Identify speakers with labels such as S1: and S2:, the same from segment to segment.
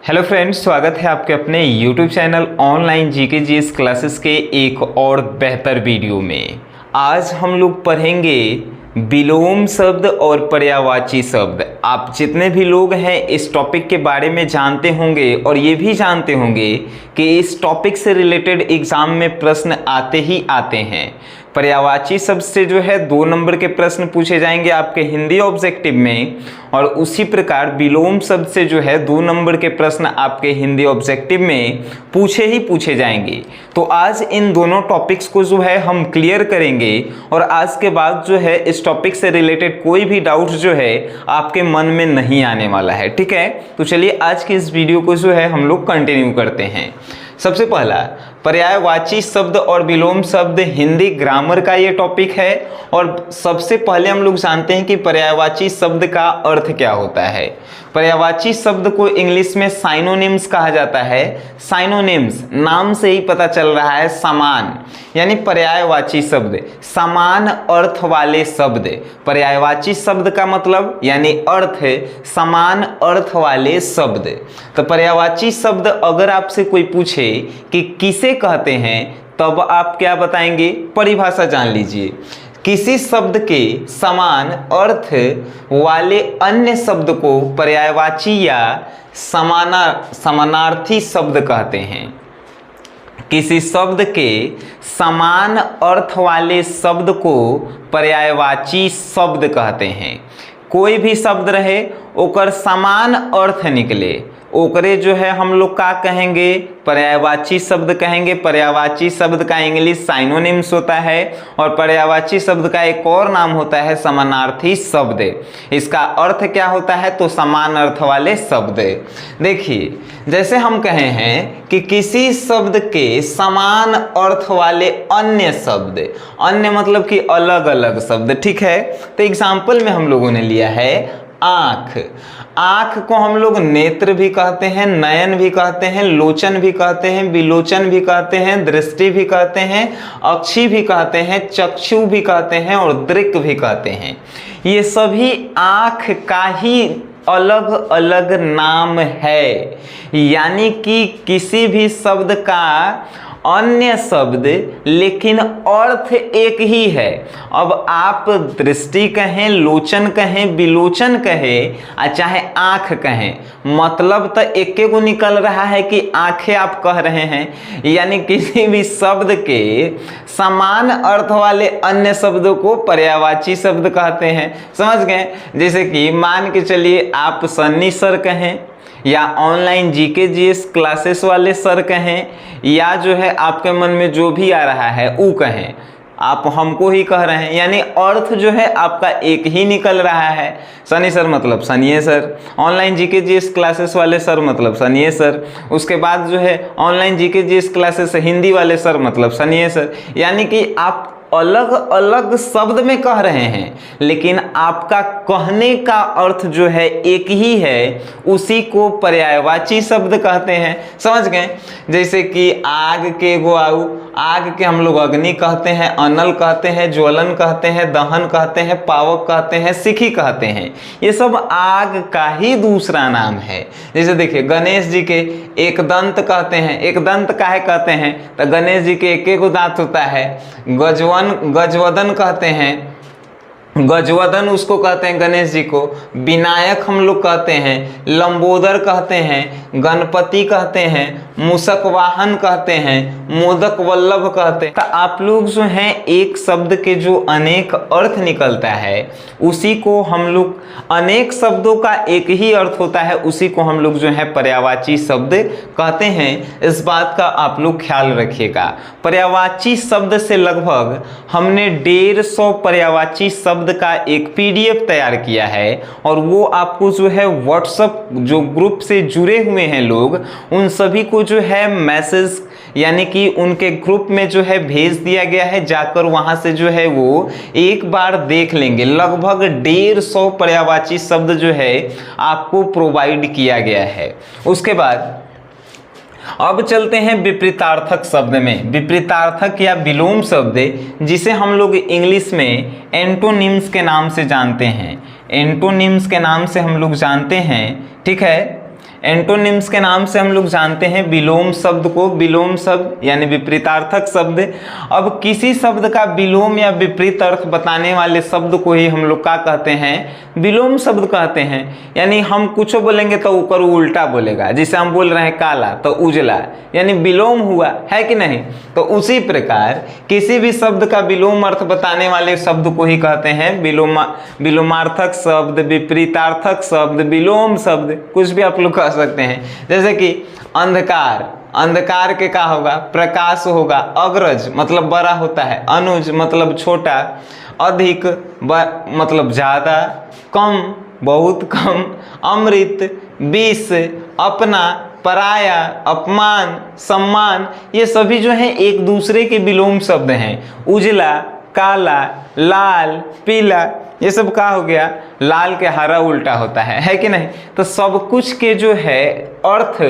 S1: Hello friends, स्वागत है आपके अपने YouTube channel online GK GS classes के एक और बेहतर वीडियो में। आज हम लोग पढ़ेंगे विलोम शब्द और पर्यायवाची शब्द। आप जितने भी लोग हैं इस टॉपिक के बारे में जानते होंगे और ये भी जानते होंगे कि इस टॉपिक से रिलेटेड एग्जाम में प्रश्न आते ही आते हैं। पर्यायवाची शब्द से जो है 2 नंबर के प्रश्न पूछे जाएंगे आपके हिंदी ऑब्जेक्टिव में, और उसी प्रकार विलोम शब्द से जो है 2 नंबर के प्रश्न आपके हिंदी ऑब्जेक्टिव में पूछे जाएंगे। तो आज इन दोनों टॉपिक्स को जो है हम क्लियर करेंगे और आज के बाद जो है इस टॉपिक से रिलेटेड कोई भी डाउट जो है आपके मन में नहीं आने वाला है। ठीक है, तो चलिए आज की इस वीडियो को जो है हम लोग कंटिन्यू करते हैं। सबसे पहला पर्यायवाची शब्द और विलोम शब्द हिंदी ग्रामर का ये टॉपिक है। और सबसे पहले हम लोग जानते हैं कि पर्यायवाची शब्द का अर्थ क्या होता है। पर्यायवाची शब्द को इंग्लिश में साइनोनिम्स कहा जाता है। साइनोनिम्स नाम से ही पता चल रहा है, समान, यानी पर्यायवाची शब्द समान अर्थ वाले शब्द। पर्यायवाची शब्द का मतलब यानी अर्थ समान अर्थ वाले शब्द। तो पर्यायवाची शब्द अगर आपसे कोई पूछे कि किसे कहते हैं, तब आप क्या बताएंगे? परिभाषा जान लीजिए। किसी शब्द के समान अर्थ वाले अन्य शब्द को पर्यायवाची या समानार्थी शब्द कहते हैं। किसी शब्द के समान अर्थ वाले शब्द को पर्यायवाची शब्द कहते हैं। कोई भी शब्द रहे ओकर समान अर्थ निकले, ओकरे जो है हम लोग का कहेंगे? पर्यायवाची शब्द कहेंगे। पर्यायवाची शब्द का इंग्लिश साइनोनिम्स होता है और पर्यायवाची शब्द का एक और नाम होता है समानार्थी शब्द। इसका अर्थ क्या होता है? तो समान अर्थ वाले शब्द। देखिए, जैसे हम कहे हैं कि किसी शब्द के समान अर्थ वाले अन्य शब्द, अन्य मतलब कि अलग अलग शब्द। ठीक है, तो एग्जाम्पल में हम लोगों ने लिया है आँख। आँख को हम लोग नेत्र भी कहते हैं, नयन भी कहते हैं, लोचन भी कहते हैं, विलोचन भी कहते हैं, दृष्टि भी कहते हैं, अक्षि भी कहते हैं, चक्षु भी कहते हैं और दृक् भी कहते हैं। ये सभी आँख का ही अलग अलग नाम है, यानी कि किसी भी शब्द का अन्य शब्द लेकिन अर्थ एक ही है। अब आप दृष्टि कहें, लोचन कहें, विलोचन कहें, चाहे आँख कहें, मतलब तो एक को निकल रहा है कि आँखें आप कह रहे हैं। यानी किसी भी शब्द के समान अर्थ वाले अन्य शब्दों को पर्यायवाची शब्द कहते हैं। समझ गए? जैसे कि मान के चलिए आप सन्नी सर कहें, या ऑनलाइन जीके जीएस क्लासेस वाले सर कहें, या जो है आपके मन में जो भी आ रहा है वो कहें, आप हमको ही कह रहे हैं, यानी अर्थ जो है आपका एक ही निकल रहा है। सनी सर मतलब सनिए sir, online GK GS classes वाले सर मतलब सनिए सर, उसके बाद जो है online GK GS classes Hindi वाले सर मतलब सनिए सर। यानी कि आप अलग अलग शब्द में कह रहे हैं, लेकिन आपका कहने का अर्थ जो है एक ही है, उसी को पर्यायवाची शब्द कहते हैं। समझ गए? जैसे कि आग के गोआऊ, आग के हम लोग अग्नि कहते हैं, अनल कहते हैं, ज्वलन कहते हैं, दहन कहते हैं, पावक कहते हैं, सिखी कहते हैं। ये सब आग का ही दूसरा नाम है। जैसे देखिए गणेश जी के एक दंत कहते हैं। एक दंत काहे कहते हैं? तो गणेश जी के एक दांत होता है। गजवदन कहते हैं, गजवदन उसको कहते हैं गणेश जी को। विनायक हम लोग कहते हैं, लंबोदर कहते हैं, गणपति कहते हैं, मूषक वाहन कहते हैं, मोदक वल्लभ कहते हैं। तो आप लोग जो हैं एक शब्द के जो अनेक अर्थ निकलता है, उसी को हम लोग, अनेक शब्दों का एक ही अर्थ होता है, उसी को हम लोग जो है पर्यायवाची शब्द कहते हैं। इस बात का आप लोग ख्याल रखिएगा। पर्यायवाची शब्द से लगभग हमने 150 पर्यायवाची शब्द का एक पीडीएफ तैयार किया है, और वो आपको जो है व्हाट्सएप जो ग्रुप से जुड़े हुए हैं लोग, उन सभी को जो है मैसेज, यानी कि उनके ग्रुप में जो है भेज दिया गया है। जाकर वहां से जो है वो एक बार देख लेंगे। लगभग 150 पर्यायवाची शब्द जो है आपको प्रोवाइड किया गया है। उसके बाद अब चलते हैं विपरीतार्थक शब्द में। विपरीतार्थक या विलोम शब्द, जिसे हम लोग इंग्लिश में एंटोनिम्स के नाम से जानते हैं। एंटोनिम्स के नाम से हम लोग जानते हैं। ठीक है, एंटोनिम्स के नाम से हम लोग जानते हैं विलोम शब्द को, विलोम शब्द यानी विपरीतार्थक शब्द। अब किसी शब्द का विलोम या विपरीत अर्थ बताने वाले शब्द को ही हम लोग क्या कहते हैं, विलोम शब्द कहते हैं। यानी हम कुछ बोलेंगे तो ऊपर उल्टा बोलेगा, जैसे हम बोल रहे हैं काला तो उजला, यानी विलोम हुआ, है कि नहीं। तो उसी प्रकार किसी भी शब्द का विलोम अर्थ बताने वाले शब्द को ही कहते हैं विलोमार्थक शब्द, विपरीतार्थक शब्द, विलोम शब्द, कुछ भी आप लोग कह सकते हैं। जैसे कि अंधकार, अंधकार के क्या होगा, प्रकाश होगा। अग्रज मतलब बड़ा होता है, अनुज मतलब छोटा, अधिक मतलब ज़्यादा, कम बहुत कम, अमृत विष, अपना, पराया, अपमान, सम्मान, ये सभी जो है एक दूसरे के विलोम शब्द हैं। उजला, काला, लाल, पीला, ये सब क्या हो गया, लाल के हरा उल्टा होता है कि नहीं। तो सब कुछ के जो है अर्थ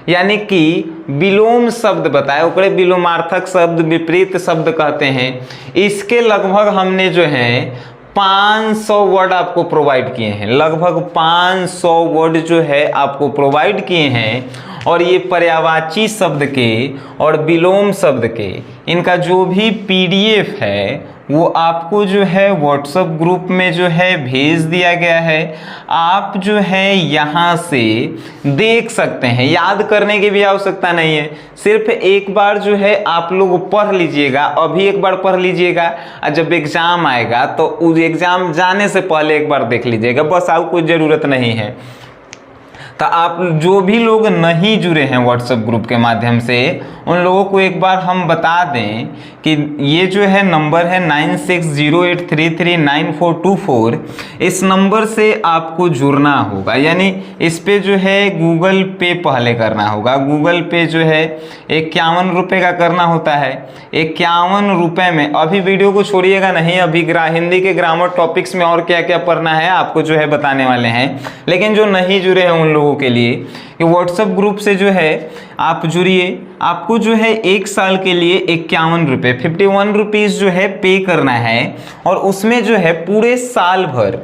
S1: यानी कि विलोम शब्द बताए, ओकरे विलोमार्थक शब्द, विपरीत शब्द कहते हैं। इसके लगभग हमने जो है 500 वर्ड आपको प्रोवाइड किए हैं, लगभग 500 वर्ड जो है आपको प्रोवाइड किए हैं। और ये पर्यायवाची शब्द के और विलोम शब्द के इनका जो भी PDF है वो आपको जो है व्हाट्सएप ग्रुप में जो है भेज दिया गया है। आप जो है यहाँ से देख सकते हैं, याद करने की भी आवश्यकता नहीं है, सिर्फ एक बार जो है आप लोग पढ़ लीजिएगा, अभी एक बार पढ़ लीजिएगा और जब एग्ज़ाम आएगा तो उस एग्ज़ाम जाने से पहले एक बार देख लीजिएगा, बस आपको कोई ज़रूरत नहीं है। तो आप जो भी लोग नहीं जुड़े हैं व्हाट्सएप ग्रुप के माध्यम से, उन लोगों को एक बार हम बता दें कि ये जो है नंबर है 9608339424, इस नंबर से आपको जुड़ना होगा। यानी इस पे जो है गूगल पे पहले करना होगा। गूगल पे जो है 51 रुपये का करना होता है। 51 रुपये में, अभी वीडियो को छोड़िएगा नहीं, अभी हिंदी के ग्रामर टॉपिक्स में और क्या क्या पढ़ना है आपको जो है बताने वाले हैं। लेकिन जो नहीं जुड़े हैं उन लोगों के लिए कि व्हाट्सएप ग्रुप से जो है आप जुड़िए। आपको जो है 1 साल के लिए 51 रुपये 51 रुपीज़ जो है पे करना है, और उसमें जो है पूरे साल भर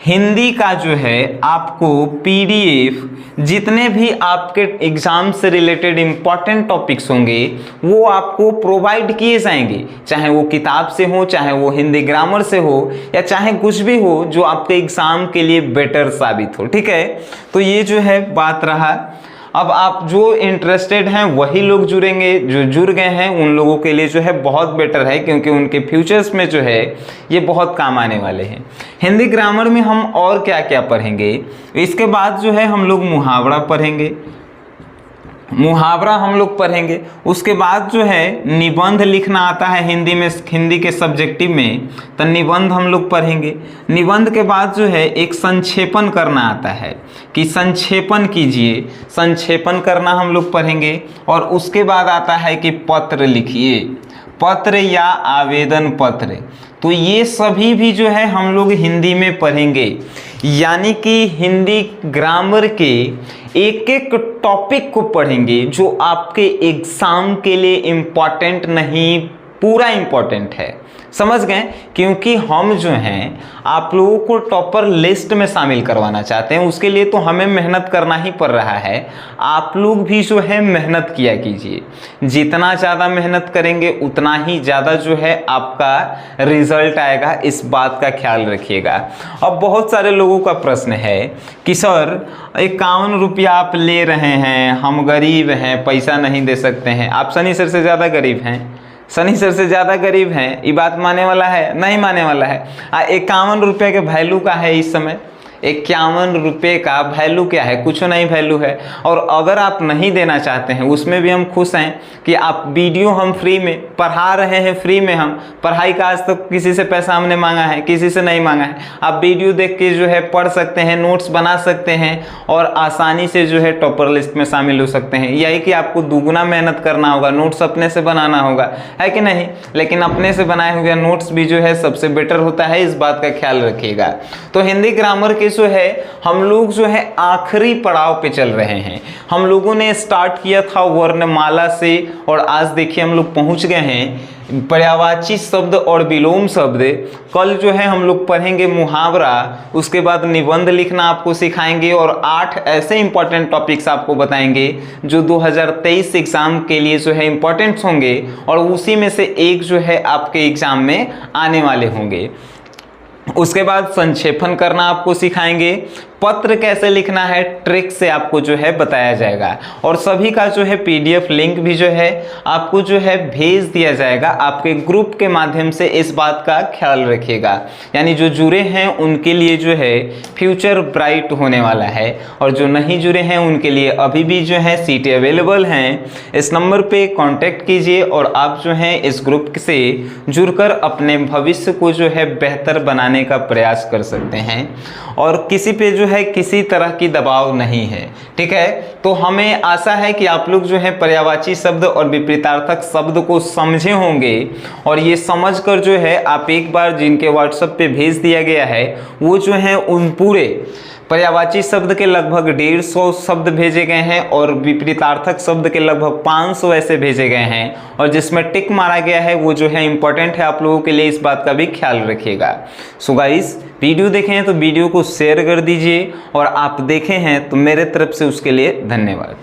S1: हिंदी का जो है आपको PDF जितने भी आपके एग्जाम से रिलेटेड इम्पॉर्टेंट टॉपिक्स होंगे वो आपको प्रोवाइड किए जाएंगे, चाहे वो किताब से हो, चाहे वो हिंदी ग्रामर से हो, या चाहे कुछ भी हो जो आपके एग्जाम के लिए बेटर साबित हो। ठीक है, तो ये जो है बात रहा। अब आप जो इंटरेस्टेड हैं वही लोग जुड़ेंगे, जो जुड़ गए हैं उन लोगों के लिए जो है बहुत बेटर है, क्योंकि उनके फ्यूचर्स में जो है ये बहुत काम आने वाले हैं। हिंदी ग्रामर में हम और क्या क्या पढ़ेंगे, इसके बाद जो है हम लोग मुहावरा पढ़ेंगे, मुहावरा हम लोग पढ़ेंगे। उसके बाद जो है निबंध लिखना आता है हिंदी में, हिंदी के सब्जेक्टिव में, तो निबंध हम लोग पढ़ेंगे। निबंध के बाद जो है एक संक्षेपण करना आता है कि संक्षेपण कीजिए, संक्षेपण करना हम लोग पढ़ेंगे। और उसके बाद आता है कि पत्र लिखिए, पत्र या आवेदन पत्र। तो ये सभी भी जो है हम लोग हिंदी में पढ़ेंगे। यानी कि हिंदी ग्रामर के एक एक टॉपिक को पढ़ेंगे जो आपके एग्जाम के लिए इम्पॉर्टेंट नहीं, पूरा इम्पॉर्टेंट है। समझ गए, क्योंकि हम जो हैं आप लोगों को टॉपर लिस्ट में शामिल करवाना चाहते हैं, उसके लिए तो हमें मेहनत करना ही पड़ रहा है। आप लोग भी जो है मेहनत किया कीजिए, जितना ज़्यादा मेहनत करेंगे उतना ही ज़्यादा जो है आपका रिजल्ट आएगा, इस बात का ख्याल रखिएगा। अब बहुत सारे लोगों का प्रश्न है कि सर 51 रुपया आप ले रहे हैं, हम गरीब हैं, पैसा नहीं दे सकते हैं। आप शनि सर से ज़्यादा गरीब हैं, शनि सर से ज़्यादा गरीब हैं, ये बात मानने वाला है? नहीं मानने वाला है। 51 रुपये के वैल्यू का है इस समय, 51 रुपये का वैल्यू क्या है? कुछ नहीं वैल्यू है। और अगर आप नहीं देना चाहते हैं उसमें भी हम खुश हैं कि आप वीडियो हम फ्री में पढ़ा रहे हैं, फ्री में हम पढ़ाई का आज तक किसी से पैसा हमने मांगा है, किसी से नहीं मांगा है। आप वीडियो देख के जो है पढ़ सकते हैं, नोट्स बना सकते हैं और आसानी से जो है टॉपर लिस्ट में शामिल हो सकते हैं। यही कि आपको दुगुना मेहनत करना होगा, नोट्स अपने से बनाना होगा, है कि नहीं? लेकिन अपने से बनाए हुए नोट्स भी जो है सबसे बेटर होता है, इस बात का ख्याल रखिएगा। तो हिंदी ग्रामर के जो है हम लोग जो है आखिरी पड़ाव पे चल रहे हैं। हम लोगों ने स्टार्ट किया था वर्णमाला से और आज देखिए हम लोग पहुंच गए हैं पर्यायवाची शब्द और विलोम शब्द। कल जो है हम लोग पढ़ेंगे मुहावरा, उसके बाद निबंध लिखना आपको सिखाएंगे और 8 ऐसे इंपॉर्टेंट टॉपिक्स आपको बताएंगे जो 2023 एग्जाम के लिए जो है इंपॉर्टेंट होंगे और उसी में से एक जो है आपके एग्जाम में आने वाले होंगे। उसके बाद संक्षेपण करना आपको सिखाएंगे, पत्र कैसे लिखना है ट्रिक से आपको जो है बताया जाएगा और सभी का जो है पीडीएफ लिंक भी जो है आपको जो है भेज दिया जाएगा आपके ग्रुप के माध्यम से। इस बात का ख्याल रखिएगा, यानी जो जुड़े हैं उनके लिए जो है फ्यूचर ब्राइट होने वाला है और जो नहीं जुड़े हैं उनके लिए अभी भी जो है सीटें अवेलेबल हैं। इस नंबर पे कांटेक्ट कीजिए और आप जो है इस ग्रुप से जुड़कर अपने भविष्य को जो है बेहतर बनाने का प्रयास कर सकते हैं और किसी पे जो है किसी तरह की दबाव नहीं है, ठीक है। तो हमें आशा है कि आप लोग जो है पर्यायवाची शब्द और विपरीतार्थक शब्द को समझे होंगे और ये समझकर जो है आप एक बार जिनके व्हाट्सएप पे भेज दिया गया है वो जो है उन पूरे पर्यायवाची शब्द के लगभग 150 शब्द भेजे गए हैं और विपरीतार्थक शब्द के लगभग 500 ऐसे भेजे गए हैं और जिसमें टिक मारा गया है वो जो है इंपॉर्टेंट है आप लोगों के लिए, इस बात का भी ख्याल रखिएगा। सो गाइस, वीडियो देखे हैं तो वीडियो को शेयर कर दीजिए और आप देखे हैं तो मेरे तरफ से उसके लिए धन्यवाद।